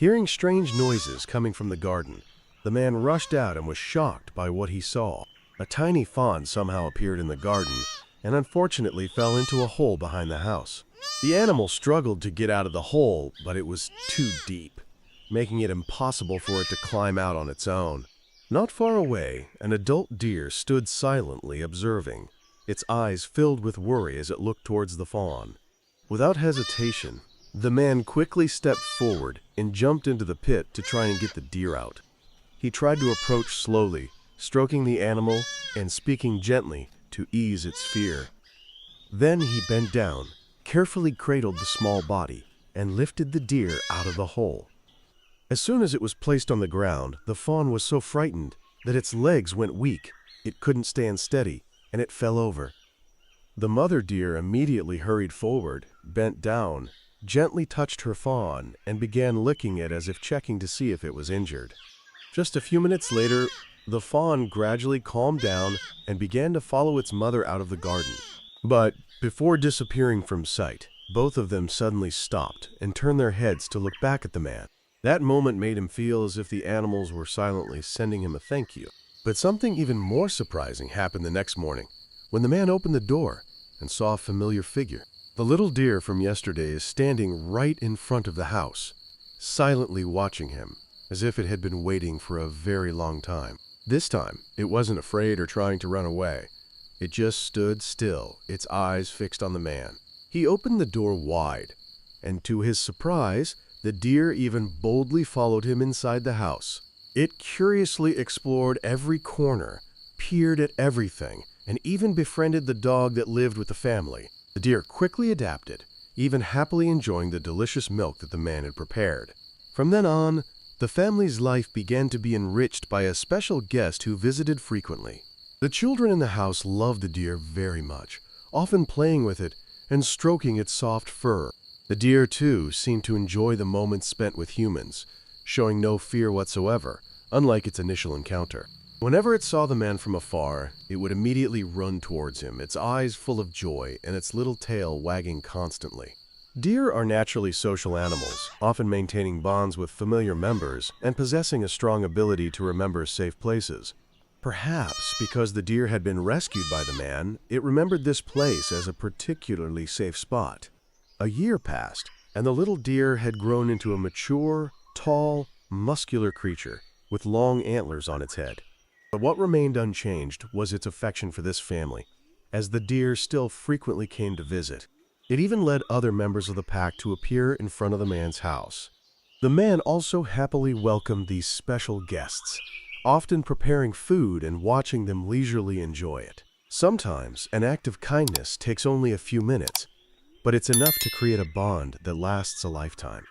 Hearing strange noises coming from the garden, the man rushed out and was shocked by what he saw. A tiny fawn somehow appeared in the garden and unfortunately fell into a hole behind the house. The animal struggled to get out of the hole, but it was too deep, making it impossible for it to climb out on its own. Not far away, an adult deer stood silently observing, its eyes filled with worry as it looked towards the fawn. Without hesitation, the man quickly stepped forward and jumped into the pit to try and get the deer out. He tried to approach slowly, stroking the animal and speaking gently to ease its fear. Then he bent down, carefully cradled the small body, and lifted the deer out of the hole. As soon as it was placed on the ground, the fawn was so frightened that its legs went weak, it couldn't stand steady, and it fell over. The mother deer immediately hurried forward, bent down, gently touched her fawn, and began licking it as if checking to see if it was injured. Just a few minutes later, the fawn gradually calmed down and began to follow its mother out of the garden. But before disappearing from sight, both of them suddenly stopped and turned their heads to look back at the man. That moment made him feel as if the animals were silently sending him a thank you. But something even more surprising happened the next morning, when the man opened the door and saw a familiar figure. The little deer from yesterday is standing right in front of the house, silently watching him, as if it had been waiting for a very long time. This time, it wasn't afraid or trying to run away. It just stood still, its eyes fixed on the man. He opened the door wide, and to his surprise, the deer even boldly followed him inside the house. It curiously explored every corner, peered at everything, and even befriended the dog that lived with the family. The deer quickly adapted, even happily enjoying the delicious milk that the man had prepared. From then on, the family's life began to be enriched by a special guest who visited frequently. The children in the house loved the deer very much, often playing with it and stroking its soft fur. The deer, too, seemed to enjoy the moments spent with humans, showing no fear whatsoever, unlike its initial encounter. Whenever it saw the man from afar, it would immediately run towards him, its eyes full of joy and its little tail wagging constantly. Deer are naturally social animals, often maintaining bonds with familiar members and possessing a strong ability to remember safe places. Perhaps because the deer had been rescued by the man, it remembered this place as a particularly safe spot. A year passed, and the little deer had grown into a mature, tall, muscular creature with long antlers on its head. But what remained unchanged was its affection for this family, as the deer still frequently came to visit. It even led other members of the pack to appear in front of the man's house. The man also happily welcomed these special guests, often preparing food and watching them leisurely enjoy it. Sometimes an act of kindness takes only a few minutes, but it's enough to create a bond that lasts a lifetime.